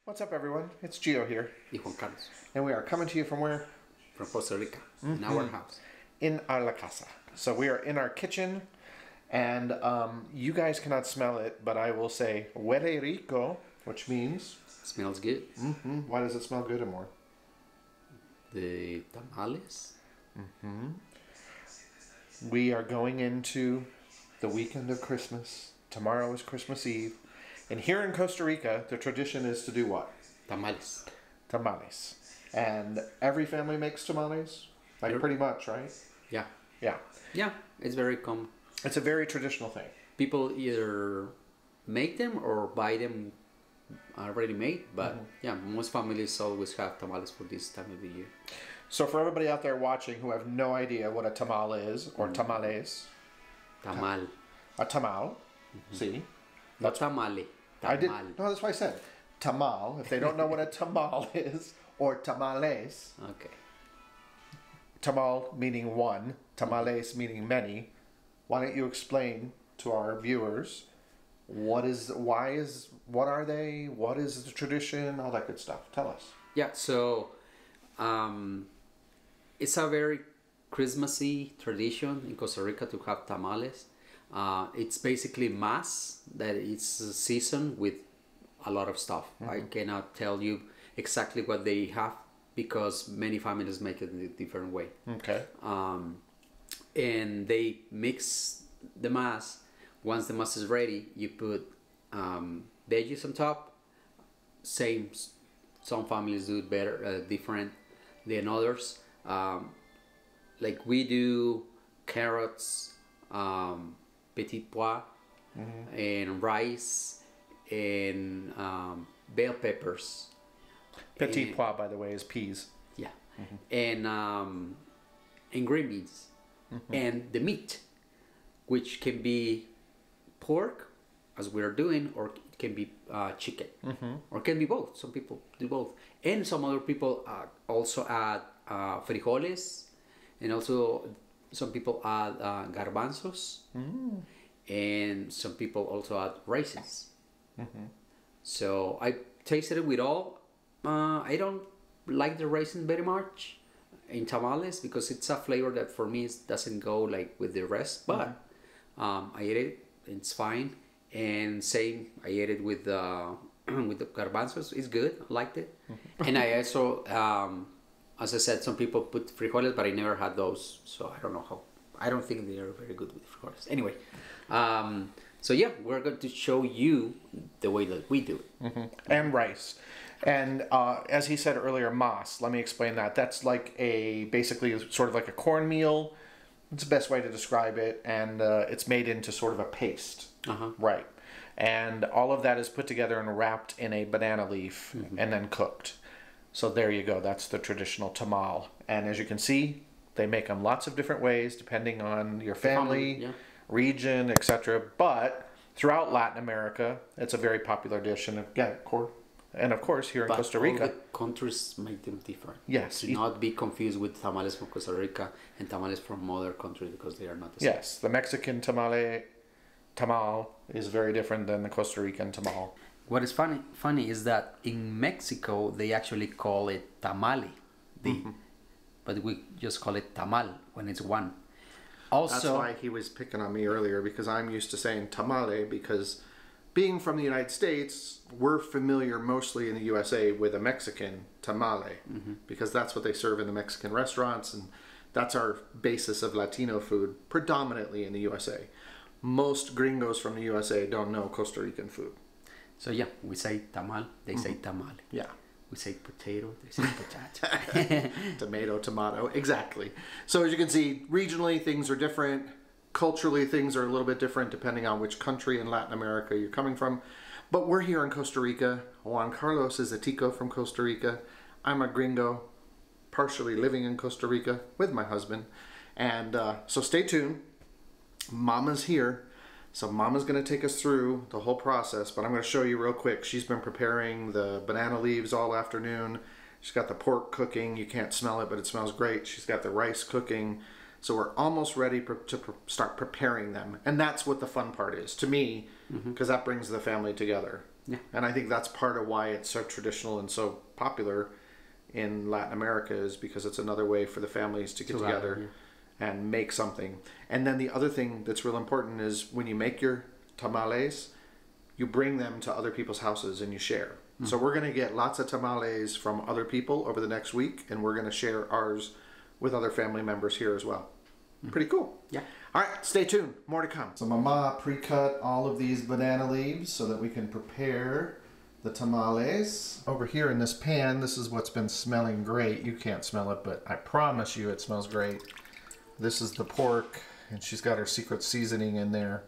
What's up, everyone? It's Gio here. Y Juan Carlos. And we are coming to you from where? From Costa Rica, in our house. In la casa. So we are in our kitchen, and you guys cannot smell it, but I will say huele rico, which means... Smells good. Why does it smell good, Amor? The tamales. We are going into the weekend of Christmas. Tomorrow is Christmas Eve. And here in Costa Rica, the tradition is to do what? Tamales. Tamales. And every family makes tamales? Like pretty much, right? Yeah. Yeah. Yeah, it's very common. It's a very traditional thing. People either make them or buy them already made, but yeah, most families always have tamales for this time of the year. So for everybody out there watching who have no idea what a tamal is, or tamales. Tamal. A tamal. See? Not tamale. Tamal. I did. No, that's why I said tamal. If they don't know what a tamal is, or tamales. Okay. Tamal meaning one, tamales meaning many. Why don't you explain to our viewers what are they, what is the tradition, all that good stuff. Tell us. Yeah, so it's a very Christmassy tradition in Costa Rica to have tamales. It's basically mass that it's seasoned with a lot of stuff. I cannot tell you exactly what they have because many families make it in a different way. Okay. And they mix the mass. Once the mass is ready, you put veggies on top. Some families do it better, different than others. Like we do carrots, petit pois, and rice, and bell peppers. Petit pois, by the way, is peas. Yeah, and green beans, and the meat, which can be pork, as we are doing, or it can be chicken, or it can be both. Some people do both, and some other people also add frijoles, and also some people add garbanzos, and some people also add raisins. So I tasted it with all. I don't like the raisin very much in tamales because it's a flavor that for me doesn't go like with the rest. But I ate it; it's fine. And same, I ate it with the garbanzos. It's good. I liked it. And I also, as I said, some people put frijoles, but I never had those, so I don't know how. I don't think they are very good with frijoles. Anyway, so yeah, we're going to show you the way that we do it. And rice. And as he said earlier, mas, let me explain that. That's like basically sort of like a cornmeal. It's the best way to describe it. And it's made into sort of a paste. Right. And all of that is put together and wrapped in a banana leaf and then cooked. So there you go. That's the traditional tamal. And as you can see, they make them lots of different ways depending on your family, region, etc. But throughout Latin America, it's a very popular dish. And again, of course, here in Costa Rica. All the countries make them different. Yes. Do not be confused with tamales from Costa Rica and tamales from other countries because they are not the same. Yes, the Mexican tamal is very different than the Costa Rican tamal. What is funny is that in Mexico they actually call it tamale, but we just call it tamal when it's one. Also, that's why he was picking on me earlier, because I'm used to saying tamale, because being from the United States, we're familiar mostly in the USA with a Mexican tamale, because that's what they serve in the Mexican restaurants, and that's our basis of Latino food, predominantly in the USA. Most gringos from the USA don't know Costa Rican food. So yeah, we say tamal, they say tamale. Yeah. We say potato, they say potato. Tomato, exactly. So as you can see, regionally things are different. Culturally things are a little bit different depending on which country in Latin America you're coming from. But we're here in Costa Rica. Juan Carlos is a tico from Costa Rica. I'm a gringo, partially living in Costa Rica with my husband. And so stay tuned. Mama's here. So Mama's going to take us through the whole process, but I'm going to show you real quick. She's been preparing the banana leaves all afternoon. She's got the pork cooking. You can't smell it, but it smells great. She's got the rice cooking. So we're almost ready to start preparing them. And that's what the fun part is, to me, because that brings the family together. Yeah. And I think that's part of why it's so traditional and so popular in Latin America, is because it's another way for the families to get together and make something. And then the other thing that's real important is when you make your tamales, you bring them to other people's houses and you share. So we're going to get lots of tamales from other people over the next week, and we're going to share ours with other family members here as well. Pretty cool. Yeah. All right, stay tuned. More to come. So Mama pre-cut all of these banana leaves so that we can prepare the tamales. Over here in this pan, this is what's been smelling great. You can't smell it, but I promise you it smells great. This is the pork, and she's got her secret seasoning in there.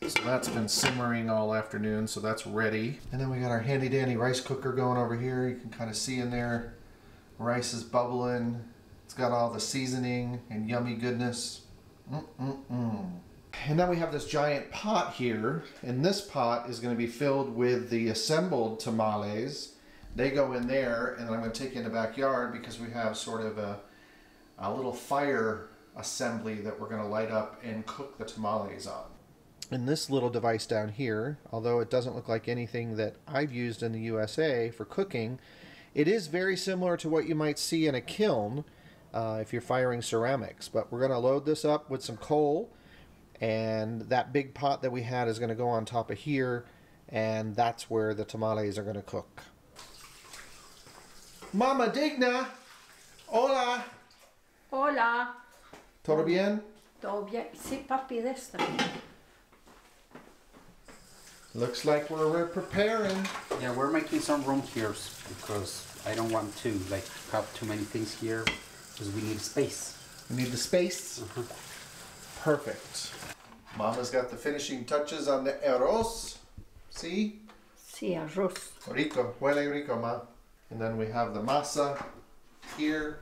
So that's been simmering all afternoon, so that's ready. And then we got our handy dandy rice cooker going over here. You can kind of see in there, rice is bubbling. It's got all the seasoning and yummy goodness. And then we have this giant pot here, and this pot is going to be filled with the assembled tamales. They go in there, and then I'm going to take you in the backyard because we have sort of a little fire assembly that we're going to light up and cook the tamales on. And this little device down here, although it doesn't look like anything that I've used in the USA for cooking, it is very similar to what you might see in a kiln if you're firing ceramics. But we're going to load this up with some coal, and that big pot that we had is going to go on top of here, and that's where the tamales are going to cook. Mama Digna! Hola! Hola. ¿Todo bien? ¿Todo bien? Sí, papi, de esta. Looks like we're preparing. Yeah, we're making some room here because I don't want to like have too many things here because we need space. We need the space. Perfect. Mama's got the finishing touches on the arroz. See? Sí, arroz. Rico. Huele rico, ma. And then we have the masa here.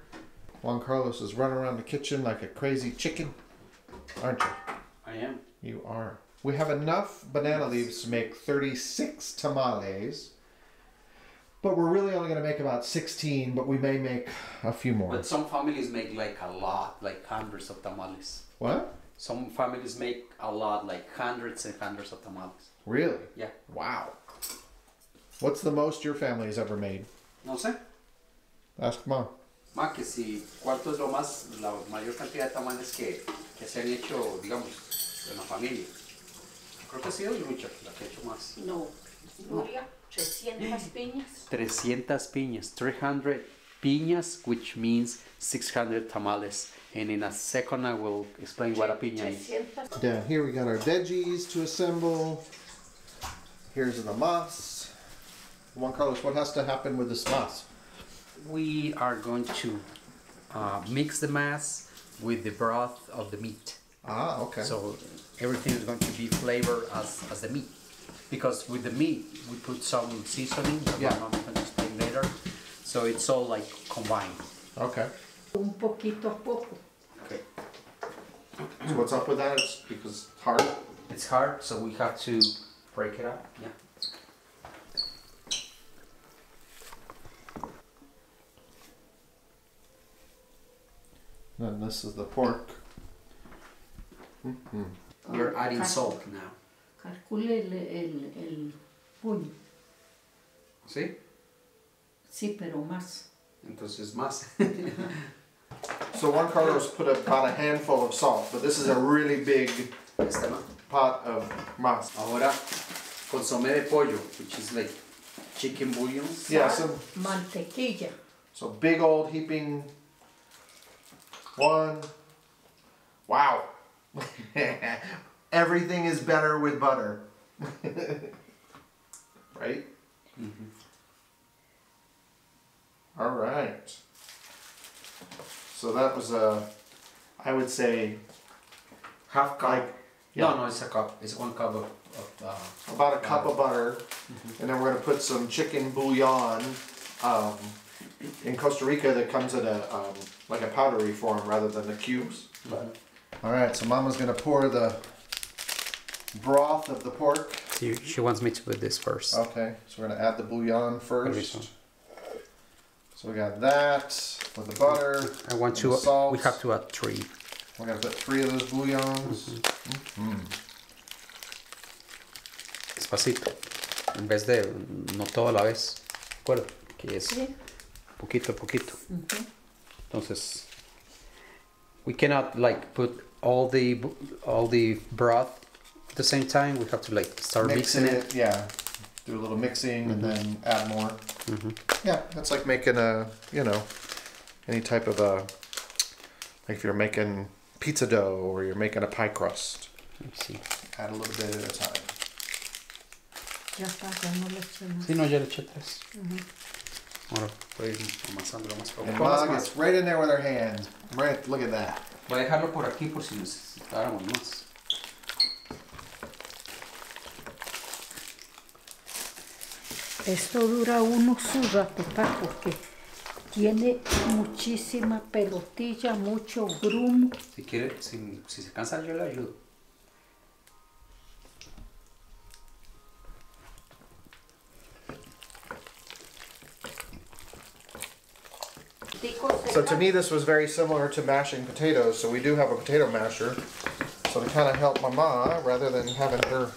Juan Carlos is running around the kitchen like a crazy chicken. Aren't you? I am. You are. We have enough banana leaves to make 36 tamales. But we're really only going to make about 16, but we may make a few more. But some families make like a lot, like hundreds of tamales. What? Some families make a lot, like hundreds and hundreds of tamales. Really? Yeah. Wow. What's the most your family has ever made? No sé. Ask Mom. Más que si, ¿cuánto es la mayor cantidad de tamales que se han hecho, digamos, en la familia? Creo que ha sido Lucha la que ha hecho más. No. Nuria, 300 piñas. 300 piñas, 300 piñas, which means 600 tamales. And in a second I will explain what a piña is. 300. Down here we got our veggies to assemble. Here's the mas. Juan Carlos, what has to happen with this mas? We are going to mix the mass with the broth of the meat. Ah, okay. So everything is going to be flavored as the meat. Because with the meat, we put some seasoning that my mom can explain later. So it's all like combined. Okay. Un poquito a poco. Okay. So what's up with that? It's because it's hard? It's hard, so we have to break it up. Yeah. And this is the pork. We're adding salt now. Calcule el puño. ¿Sí? Sí, pero más. Entonces más. So Juan Carlos put about a handful of salt, but this is a really big pot of mas. Ahora, consomé de pollo, which is like chicken bouillon. Yeah, so Mantequilla. big old heaping one. Wow. Everything is better with butter. Right? Mm-hmm. All right. So that was I would say Half cup. like No, it's a cup. It's 1 cup of about a cup of butter, and then we're gonna put some chicken bouillon. In Costa Rica, that comes in a like a powdery form rather than the cubes. But. All right, so Mama's gonna pour the broth of the pork. She wants me to put this first. Okay, so we're gonna add the bouillon first. So we got that with the butter. I want to. Salt. We have to add 3. We're gonna put 3 of those bouillons. Despacito. En vez de no todo a la vez. Recuerda que es Sí. poquito a poquito. Entonces, we cannot like put all the broth at the same time. We have to like start mixing it. Yeah. Do a little mixing and then add more. Yeah, that's like making a, you know, any type of a, like if you're making pizza dough or you're making a pie crust. Let's see. Add a little bit at a time. Ya está, ya no le eché más. Sí, no, ya le eché 3. Ahora voy a ir amasándolo más And poco. Ma gets right in there with her hands. Right, look at that. Voy a dejarlo por aquí por si necesitáramos más. Esto dura uno suda, papá, porque tiene muchísima pelotilla, mucho grumo. Si quiere, si se cansa, yo le ayudo. So to me, this was very similar to mashing potatoes. So we do have a potato masher. So to kind of help Mama, rather than having her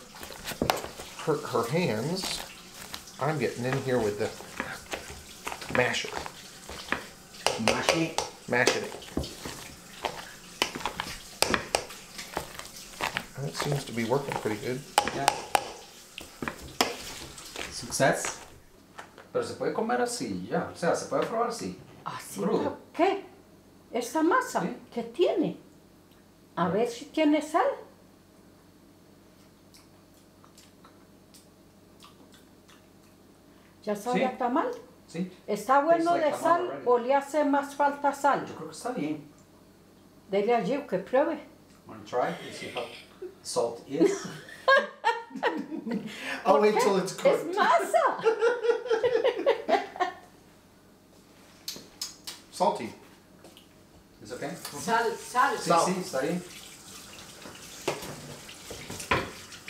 hurt her hands, I'm getting in here with the masher. Mashing it. And it seems to be working pretty good. Yeah. Success. Pero se puede comer así, ya. O sea, se puede probar así. Así, Crudo. ¿qué? Esa masa, Sí. ¿qué tiene? A ver si tiene sal. ¿Ya sabe Sí. a tamal? Sí. ¿Está bueno Tastes like de tamal sal already. o le hace más falta sal? Yo creo que está bien. Dele a Gio que pruebe. Want to try and see how salt is? I'll wait till it's cooked. Es masa. Salty. Is okay? Sal, sal. Sí, Sal. sí, está bien.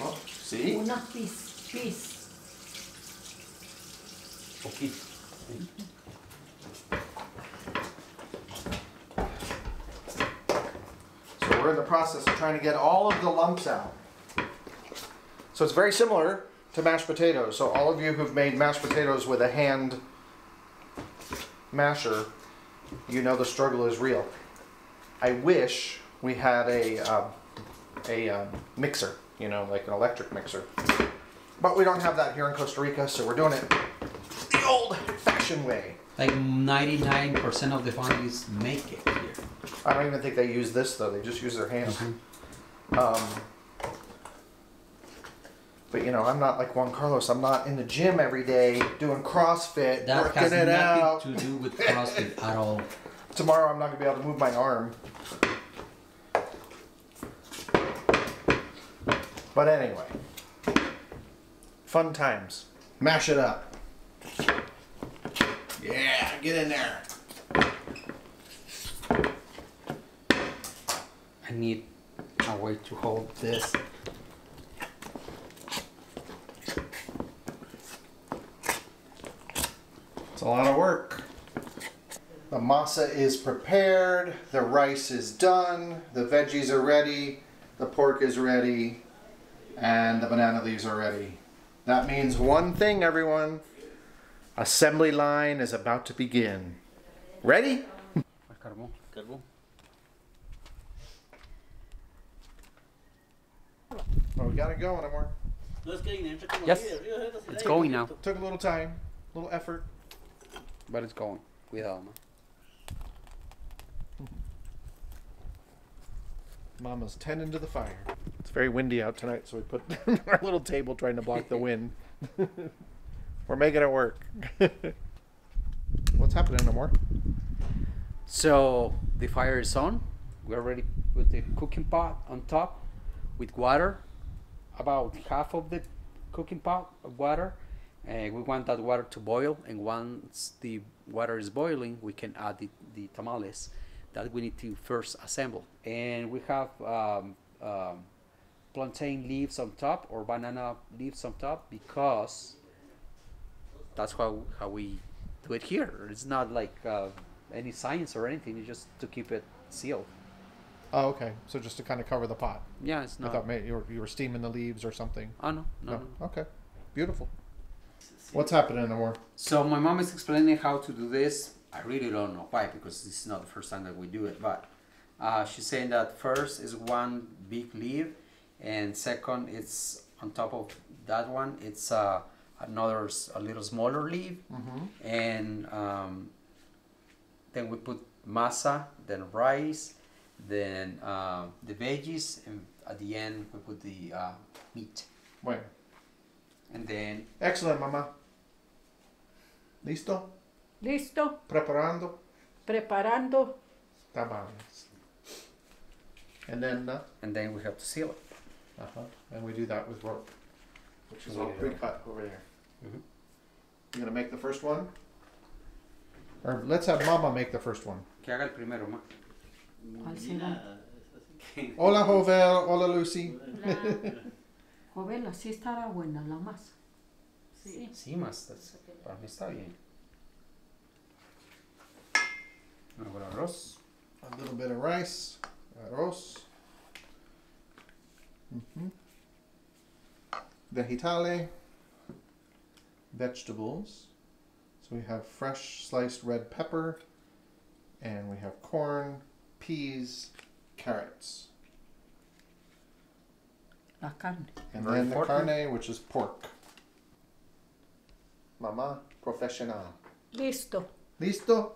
Oh, see? Una pis. Poquito. So we're in the process of trying to get all of the lumps out. So it's very similar to mashed potatoes. So all of you who've made mashed potatoes with a hand masher, you know the struggle is real. I wish we had a mixer, you know, like an electric mixer. But we don't have that here in Costa Rica, so we're doing it the old-fashioned way. Like 99% of the families make it here. I don't even think they use this though. They just use their hands. But you know, I'm not like Juan Carlos. I'm not in the gym every day doing CrossFit, That working has it out. nothing to do with CrossFit at all. Tomorrow I'm not gonna be able to move my arm. But anyway, fun times. Mash it up. Yeah, get in there. I need a way to hold this. It's a lot of work. The masa is prepared, the rice is done, the veggies are ready, the pork is ready, and the banana leaves are ready. That means one thing, everyone. Assembly line is about to begin. Ready? Carbón, carbón. Oh, we got it going, Amor. Yes, it's going now. Took a little time, a little effort. But it's going. Cuidado, man. Mama's tending to the fire. It's very windy out tonight, so we put our little table trying to block the wind. We're making it work. What's happening, Amor? So the fire is on. We already put the cooking pot on top with water, about half of the cooking pot of water. And we want that water to boil, and once the water is boiling, we can add the tamales that we need to first assemble. And we have plantain leaves on top or banana leaves on top because that's how we do it here. It's not like any science or anything, it's just to keep it sealed. Oh, okay. So just to kind of cover the pot. Yeah, it's I not. thought maybe you were steaming the leaves or something. Oh, no. Okay. Beautiful. What's happening, Amor? So my mom is explaining how to do this. I really don't know why, because this is not the first time that we do it. But she's saying that first is one big leaf, and second, it's on top of that one. It's a little smaller leaf, and then we put masa, then rice, then the veggies, and at the end we put the meat. Bueno. And then. Excellent, Mama. ¿Listo? Listo. Preparando. Preparando. Tamales. And then. And then we have to seal it. And we do that with rope, which is all pre-cut over there. Mm-hmm. You gonna make the first one? Or let's have Mama make the first one. Que haga el primero, ma. ¿Cuál será? Hola, Jovel. Hola, Lucy. Joven, así estará buena la masa. Sí. Sí, más. Para mí está bien. Luego el arroz. A little bit of rice. Arroz. Vegetale. Vegetables. So we have fresh sliced red pepper. And we have corn, peas, carrots. La carne. And Very then important. the carne, which is pork. Mama, professional. Listo. Listo?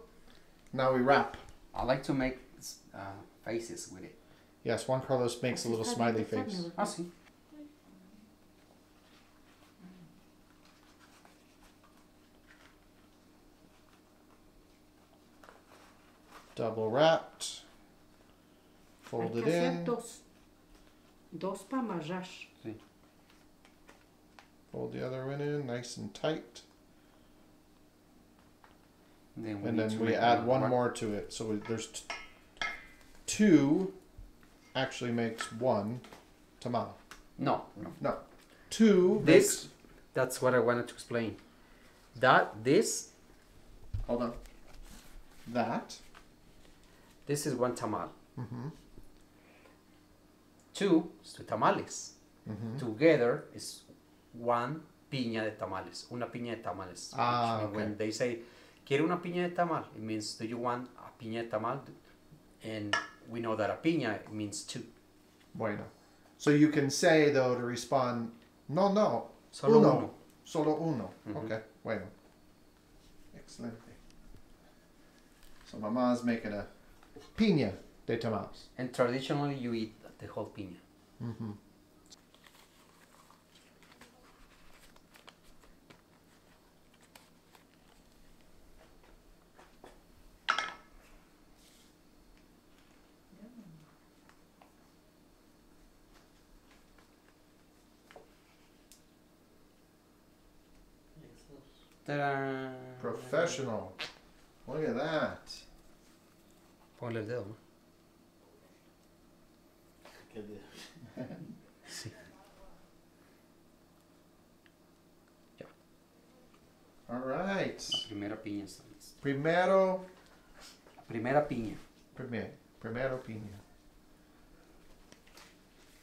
Now we wrap. I like to make faces with it. Yes, Juan Carlos makes a little smiley face. Ah, sí. Double wrapped. Hay Fold it que hacer in. dos para amarrar. Sí. Fold the other one in, nice and tight. Then And need then to we make add another one more to it. So there's two actually makes one tamal. No. No. Two This, that's what I wanted to explain. This hold on. is one tamal. Mm-hmm. Two is two tamales. Together is one piña de tamales. Una piña de tamales. Ah, Which means okay. when they say, ¿quiere una piña de tamal? It means, do you want a piña de tamal? And we know that a piña means two. Bueno. So you can say though to respond, no. Solo uno. Solo uno. Okay. Bueno. Excelente. So Mama's making a piña de tamales. And traditionally you eat the whole piña. Mm-hmm. Ta-da! Professional. Look at that. Ponle el dedo, ¿no? Sí. Ya. All right. La primera piña está lista. Primero. La primera piña. Primero piña.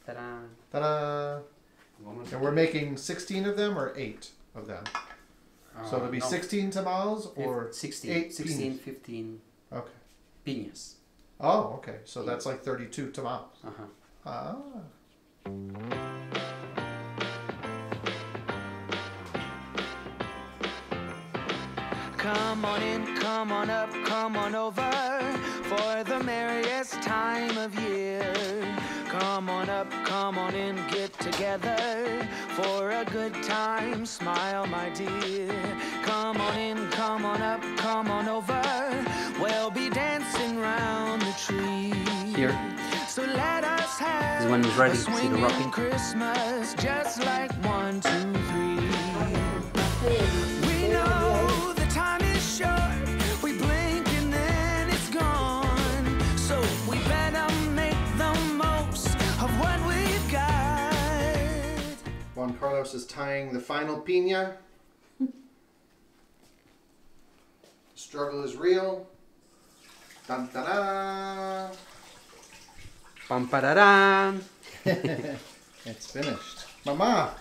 Ta-da! Ta-da. And we're making 16 of them or 8 of them? So it'll be no. 16 tamales or 16, 8 16, piñas? 15 Okay. piñas. Oh, okay. So that's like 32 tamales. Uh-huh. Ah. Come on in, come on up, come on over for the merriest time of year. Come on up, come on in, get together for a good time. Smile, my dear. Come on in, come on up, come on over. We'll be dancing round the tree. Here. So let us have This one is ready. a See the swinging wrapping? Christmas, just like 1, 2, 3. We know the time is short. We blink and then it's gone. So we better make the most of what we've got. Juan Carlos is tying the final piña. Struggle is real. Dun, da, da. Pam pararan. It's finished. Mama.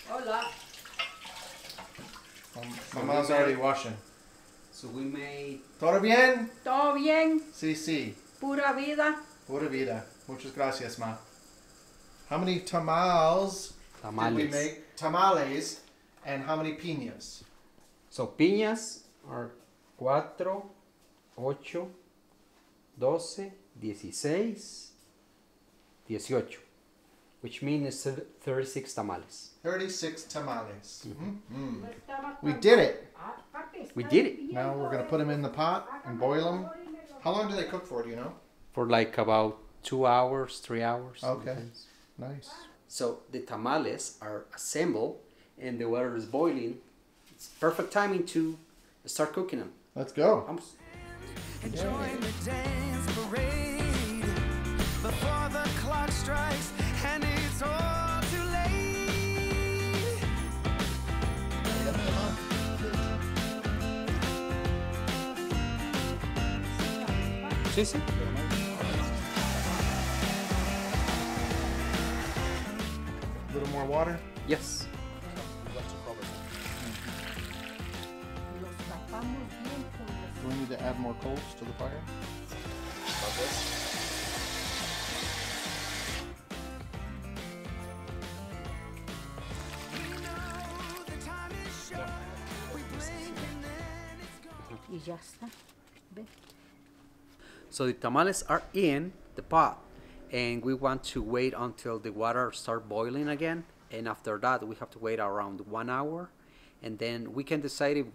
Hola. Mama's already washing. So we made... ¿Todo bien? Todo bien, Sí, sí. pura vida. Pura vida. Muchas gracias, ma. How many tamales did we make? Tamales. And how many piñas? So piñas are 4, 8, 12, 16, 18. Which means 36 tamales. 36 tamales. No estaba We tan- did it. Ah, papi, We está did it. bien. Now we're going to put them in the pot and boil them. How long do they cook for, do you know? For like about 2 hours, 3 hours. Okay. Depends. Nice. So the tamales are assembled and the water is boiling. It's perfect timing to start cooking them. Let's go. Vamos. And join the dance parade before the clock strikes and it's all too late. Sí, sí. A little more water. Yes. Los tapamos bien con los- Do we need to add more coals to the fire? Y ya está. Ve. So the tamales are in the pot and we want to wait until the water start boiling again, and after that we have to wait around 1 hour, and then we can decide if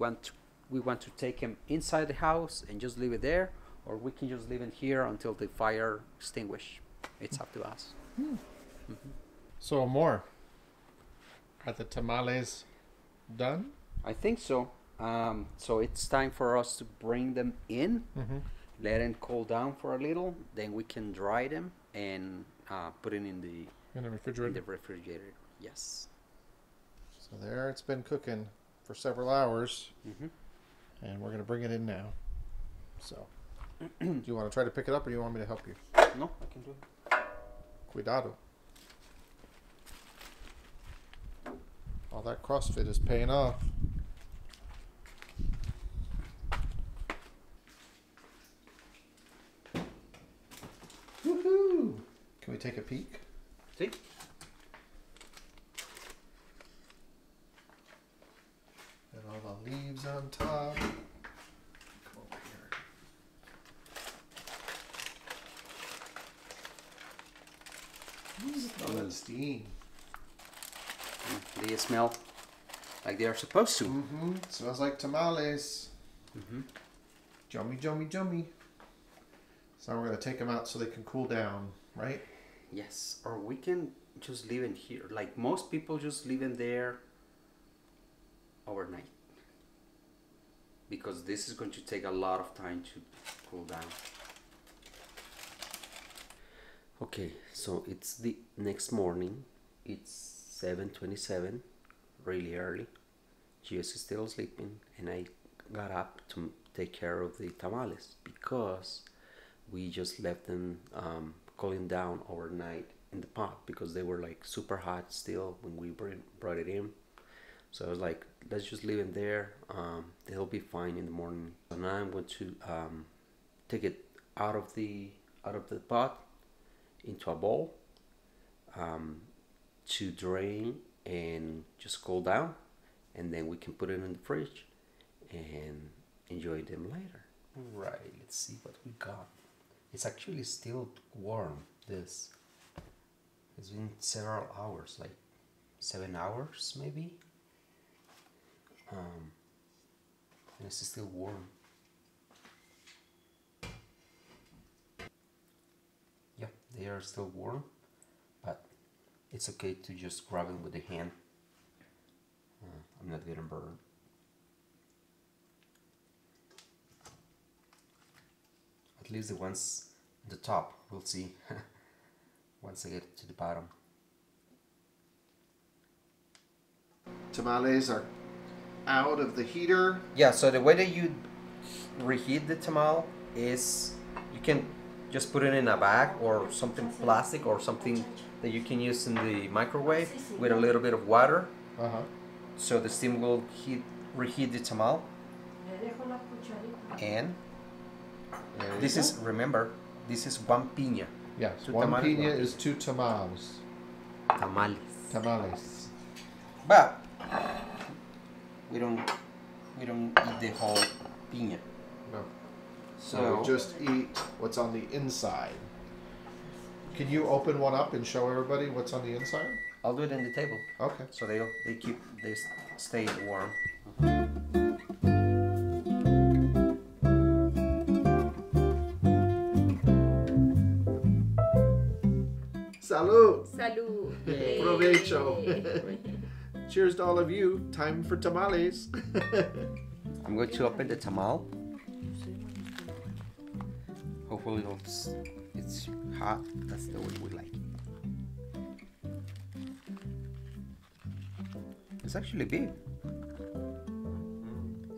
we want to take them inside the house and just leave it there, or we can just leave it here until the fire extinguish. It's up to us. So more. Are the tamales done? I think so. So it's time for us to bring them in, let them cool down for a little, then we can dry them and put it in the In the in refrigerator. the refrigerator. Yes. So there it's been cooking for several hours. Mhm. And we're going to bring it in now. So, do you want to try to pick it up or do you want me to help you? No, I can do it. Cuidado. All that CrossFit is paying off. Woohoo! Can we take a peek? See? And all the leaves on top. Come over here. Smell that steam. They smell like they are supposed to. Mm-hmm. Smells like tamales. Yummy, yummy, yummy. So we're gonna take them out so they can cool down, right? Yes, or we can just leave it here. Like most people just leave it there overnight. Because this is going to take a lot of time to cool down. Okay, so it's the next morning. It's 7:27, really early. Gio is still sleeping, and I got up to take care of the tamales because we just left them cooling down overnight in the pot because they were like super hot still when we brought it in. So I was like, let's just leave it there. They'll be fine in the morning. So now I'm going to take it out of the pot into a bowl to drain and just cool down, and then we can put it in the fridge and enjoy them later. Right, let's see what we got. It's actually still warm. This it's been several hours, like 7 hours maybe. And it's still warm. Yep, they are still warm, but it's okay to just grab them with the hand. I'm not getting burned. At least the ones at the top, we'll see once I get to the bottom. Tamales are out of the heater. Yeah, so the way that you reheat the tamal is you can just put it in a bag or something plastic or something that you can use in the microwave with a little bit of water, Uh-huh. so the steam will heat reheat the tamal, Le dejo la cucharita. and this is, remember, this is one piña. Yes, Two one tamales, piña one is 2 tamales. Tamales. Tamales. But we don't eat the whole piña. No. So We just eat what's on the inside. Can you open one up and show everybody what's on the inside? I'll do it in the table, Okay. so they stay warm. Salud. Salud. Provecho. Cheers to all of you. Time for tamales. I'm going to open the tamal. Hopefully it's hot. That's the way we like it. It's actually big.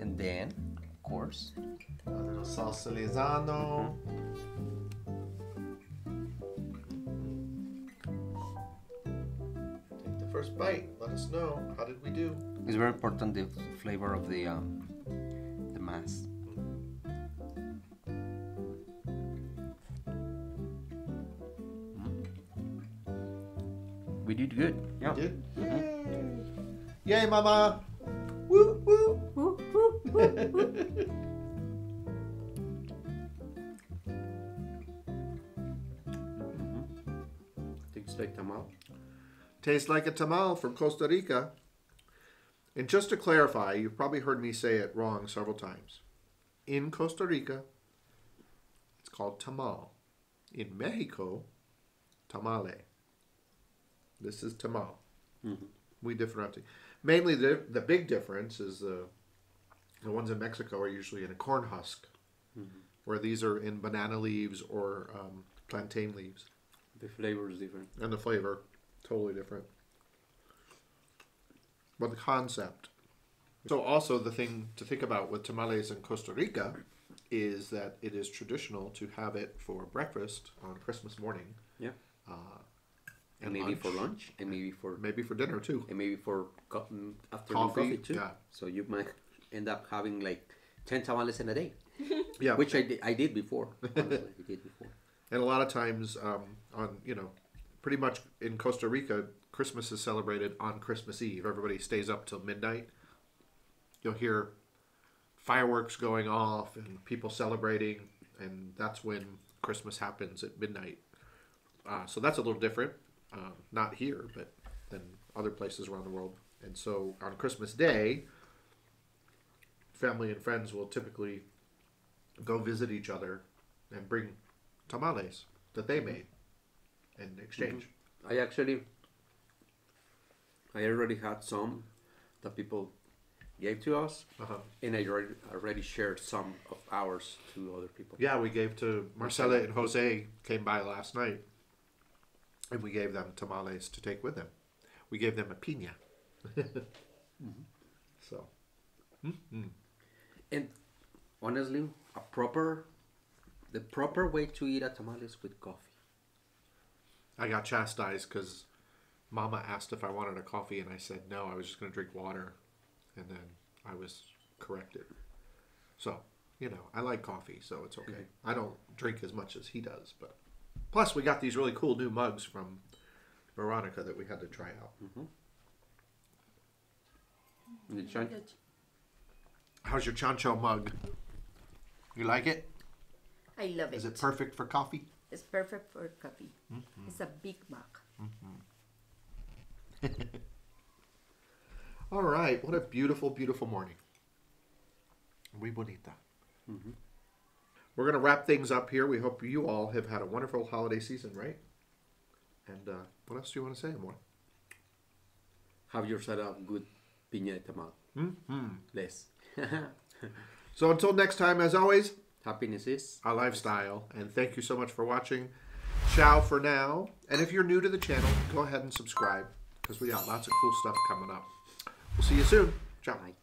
And then, of course, A little salsa Lizano. Take the first bite. Let us know. How did we do? it's very important the flavor of the mass. We did good. Yeah. Did? Yay, mama! Woo, woo! Woo, woo, woo, woo. Tastes like tamal. Tastes like a tamal from Costa Rica. And just to clarify, you've probably heard me say it wrong several times. In Costa Rica, it's called tamal. In Mexico, tamale. This is tamal. We differentiate. Mainly, the big difference is the ones in Mexico are usually in a corn husk, where these are in banana leaves or plantain leaves. The flavor is different. And the flavor, totally different. But the concept. So also the thing to think about with tamales in Costa Rica is that it is traditional to have it for breakfast on Christmas morning. Yeah. And maybe lunch. for lunch, and Maybe for dinner too. and maybe for afternoon coffee too. yeah. So you might end up having like 10 tamales in a day, Yeah. which I did before. Honestly, I did before. And a lot of times pretty much in Costa Rica, Christmas is celebrated on Christmas Eve. Everybody stays up till midnight. You'll hear fireworks going off and people celebrating, and that's when Christmas happens at midnight. So that's a little different. Not here, but than other places around the world. And so on Christmas Day, family and friends will typically go visit each other and bring tamales that they made in exchange. I already had some that people gave to us, and I already shared some of ours to other people. Yeah, we gave to Marcela and Jose came by last night, and we gave them tamales to take with them. We gave them a piña. So, And honestly, the proper way to eat a tamal is with coffee. I got chastised because Mama asked if I wanted a coffee, and I said no, I was just going to drink water, and then I was corrected. So, I like coffee, so it's okay. I don't drink as much as he does, but plus we got these really cool new mugs from Veronica that we had to try out. The chan- How's your chancho mug? You like it? I love it. Is it perfect for coffee? It's perfect for coffee. It's a big mug. All right. What a beautiful, beautiful morning. Muy bonita. We're going to wrap things up here. We hope you all have had a wonderful holiday season, right? And what else do you want to say, Amor? Have yourself a good piña de tamal. Less. So until next time, as always, Happiness is our lifestyle. And thank you so much for watching. Ciao for now. And if you're new to the channel, go ahead and subscribe because we got lots of cool stuff coming up. We'll see you soon. Ciao. Bye.